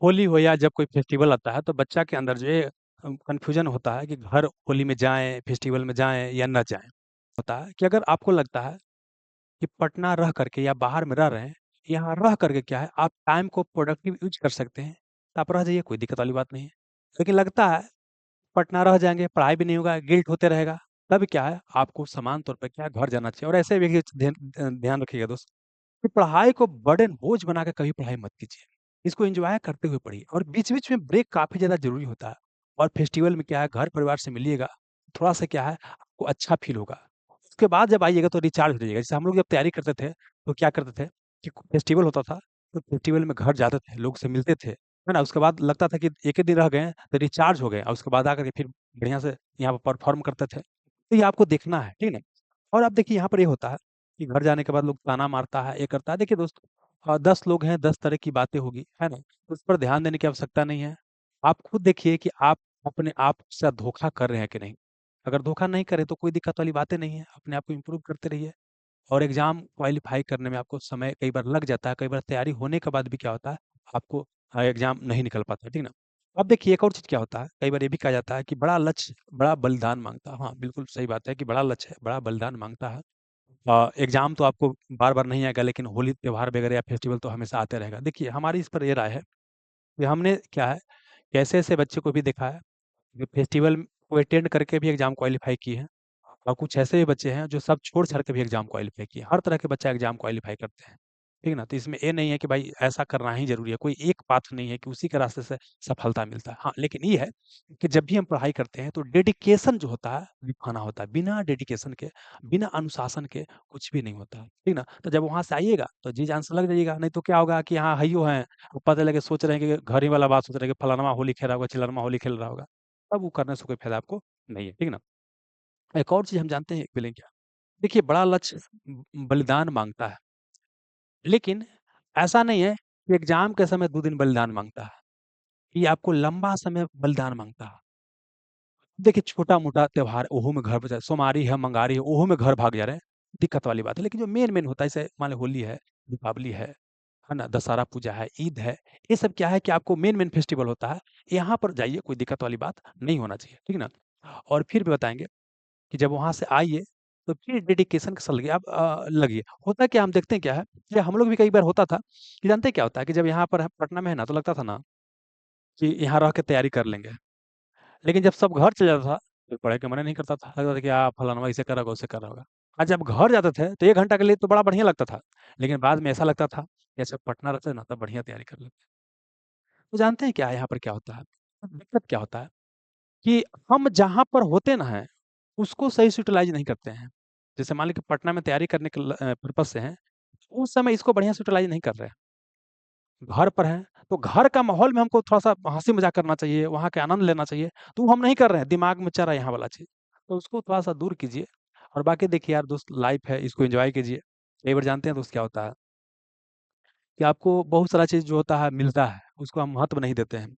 होली हो या जब कोई फेस्टिवल आता है तो बच्चा के अंदर जो ये कन्फ्यूजन होता है कि घर होली में जाएँ, फेस्टिवल में जाएँ या ना जाएँ। होता है कि अगर आपको लगता है कि पटना रह करके या बाहर में रह रहे हैं, यहाँ रह करके क्या है आप टाइम को प्रोडक्टिव यूज़ कर सकते हैं, तो आप रह जाइए, कोई दिक्कत वाली बात नहीं है। लेकिन लगता है पटना रह जाएँगे, पढ़ाई भी नहीं होगा, गिल्ट होते रहेगा, तब क्या है आपको समान तौर पे क्या है घर जाना चाहिए। और ऐसे भी एक ध्यान रखिएगा दोस्त कि पढ़ाई को बर्डन बोझ बना के कभी पढ़ाई मत कीजिए। इसको एन्जॉय करते हुए पढ़िए और बीच-बीच में ब्रेक काफ़ी ज़्यादा ज़रूरी होता है। और फेस्टिवल में क्या है घर परिवार से मिलिएगा, थोड़ा-सा क्या है आपको अच्छा फ़ील होगा। उसके बाद जब आइएगा तो रिचार्ज हो जाइएगा। जैसे हम लोग जब तैयारी करते थे, तो क्या करते थे कि फेस्टिवल होता था, तो फेस्टिवल में घर जाते थे, लोग से मिलते थे, है ना? उसके बाद लगता था कि एक ही दिन रह गए हैं, तो रिचार्ज हो गए और उसके बाद आकर के फिर बढ़िया से यहाँ पे परफ़ॉर्म करते थे। तो ये आपको देखना है, ठीक है ना? और अब देखिए यहाँ पर ये होता है कि घर जाने के बाद लोग ताना मारता है, ये करता है। देखिए दोस्त 10 लोग हैं, 10 तरह की बातें होगी, है ना? तो उस पर ध्यान देने की आवश्यकता नहीं है। आप खुद देखिए कि आप अपने आप के साथ धोखा कर रहे हैं कि नहीं? अगर धोखा नहीं कर रहे तो कोई दिक्कत वाली बातें नहीं है, अपने आप को इम्प्रूव करते रहिए। और एग्ज़ाम क्वालीफाई करने में आपको समय कई बार लग जाता है, कई बार तैयारी होने के बाद भी क्या होता है, आपको एग्ज़ाम नहीं निकल पाता है, ठीक है ना? अब देखिए एक और चीज़ क्या होता है, कई बार ये भी कहा जाता है कि बड़ा लक्ष्य बड़ा बलिदान माँगता है। हाँ, बिल्कुल सही बात है कि बड़ा लक्ष्य है, बड़ा बलिदान माँगता है। एग्ज़ाम तो आपको बार-बार नहीं आएगा, लेकिन होली त्योहार वगैरह या फेस्टिवल तो हमेशा आते रहेगा। देखिए हमारी इस पर ये राय है कि हमने क्या है, कि ऐसे-ऐसे बच्चे को भी देखा है, जो फेस्टिवल को अटेंड करके भी एग्ज़ाम क्वालीफाई किए हैं। और कुछ ऐसे भी बच्चे हैं जो सब छोड़-छाड़ के भी एग्ज़ाम क्वालीफाई किए हैं। हर तरह के बच्चा एग्ज़ाम क्वालीफाई करते हैं। ठीक है ना? तो इसमें ये नहीं है कि भाई ऐसा करना ही ज़रूरी है। कोई एक पाथ नहीं है कि उसी के रास्ते से सफलता मिलता है। हाँ, लेकिन ये है कि जब भी हम पढ़ाई करते हैं तो डेडिकेशन जो होता है दिखाना होता है। बिना डेडिकेशन के, बिना अनुशासन के कुछ भी नहीं होता है। ठीक ना? तो जब वहाँ से आइएगा तो जी-जान से लग जाइएगा। नहीं तो क्या होगा कि हाँ, हइयो हैं, पता लगे सोच रहे हैं कि घर ही वाला बात सोच रहे हैं कि फलानमा होली खेल रहा होगा, चिलरमा होली खेल रहा होगा। तब वो करने से कोई फ़ायदा आपको नहीं है। ठीक ना? एक और चीज़ हम जानते हैं बिलिंग क्या? देखिए बड़ा लक्ष्य बलिदान माँगता है, लेकिन ऐसा नहीं है कि एग्ज़ाम के समय 2 दिन बलिदान माँगता है, ये आपको लंबा समय बलिदान माँगता है। देखिए छोटा-मोटा त्योहार ओहो में घर बचा सोमवारी है, मंगारी है, ओहो में घर भाग जा रहे हैं, दिक्कत वाली बात है। लेकिन जो मेन-मेन होता है जैसे मान लो होली है, दीपावली है ना? दशहरा पूजा है, ईद है, ये सब क्या है कि आपको मेन-मेन फेस्टिवल होता है, यहाँ पर जाइए कोई दिक्कत वाली बात नहीं होना चाहिए, ठीक है ना? और फिर भी बताएँगे कि जब वहाँ से आइए, तो फिर डेडिकेशन के साथ लगिए आप लगिए। होता क्या है हम देखते हैं क्या है, या हम लोग भी कई बार होता था कि जानते हैं क्या होता है कि जब यहाँ पर पटना में है ना, तो लगता था ना कि यहाँ रह के तैयारी कर लेंगे। लेकिन जब सब घर चले जाता था, तो पढ़ाई का मन ही नहीं करता था। लगता था कि फलाना ऐसे कर रहा होगा, वैसे कर रहा होगा। और जब घर जाते थे, तो 1 घंटा के लिए तो बड़ा बढ़िया लगता था। लेकिन बाद में ऐसा लगता था कि अच्छा पटना रहते ना, तब बढ़िया तैयारी कर लेते। तो जानते हैं क्या यहाँ पर क्या होता है? दिक्कत क्या होता है कि हम जहाँ पर होते ना हैं, उसको सही से यूटिलाइज़ नहीं करते हैं। जैसे मान लीजिए पटना में तैयारी करने के पर्पज़ से हैं, उस समय इसको बढ़िया से यूटिलाइज़ नहीं कर रहे हैं। घर पर हैं, तो घर का माहौल में हमको थोड़ा-सा हँसी-मज़ाक करना चाहिए, वहाँ के आनंद लेना चाहिए, तो वो हम नहीं कर रहे हैं, दिमाग में चल रहा है यहाँ वाला चीज़। तो उसको थोड़ा-सा दूर कीजिए और बाकी देखिए यार दोस्त लाइफ़ है, इसको एन्जॉय कीजिए। कई बार जानते हैं दोस्त क्या होता है कि आपको बहुत सारा चीज़ जो होता है मिलता है, उसको हम महत्व नहीं देते हैं।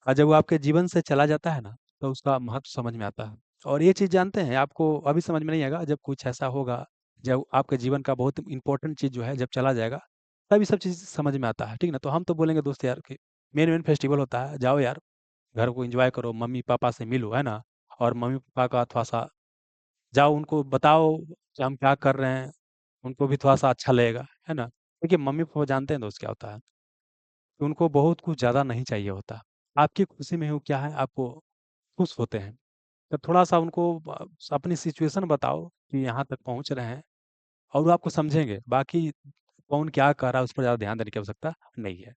और जब वो आपके जीवन से चला जाता है ना, तो उसका महत्व समझ में आता है। और ये चीज़ जानते हैं, आपको अभी समझ में नहीं आएगा, जब कुछ ऐसा होगा, जब आपके जीवन का बहुत इम्पोर्टेंट चीज़ जो है, जब चला जाएगा, तब ये सब चीज़ समझ में आता है, ठीक है ना? तो हम तो बोलेंगे दोस्त यार कि मेन-मेन फेस्टिवल होता है, जाओ यार, घर को एन्जॉय करो, मम्मी-पापा से मिलो, है ना? और मम्मी-पापा का थोड़ा-सा जाओ उनको बताओ कि हम क्या कर रहे हैं, उनको भी थोड़ा-सा अच्छा लगेगा, है ना? देखिए मम्मी-पापा जानते हैं दोस्त क्या होता है? कि उनको बहुत कुछ ज़्यादा नहीं चाहिए होता। आपकी खुशी में वो क्या है, आपको खुश होते हैं। तो थोड़ा-सा उनको अपनी सिचुएशन बताओ कि यहाँ तक पहुँच रहे हैं और वो आपको समझेंगे। बाकी कौन क्या कर रहा है उस पर ज़्यादा ध्यान देने की आवश्यकता नहीं है।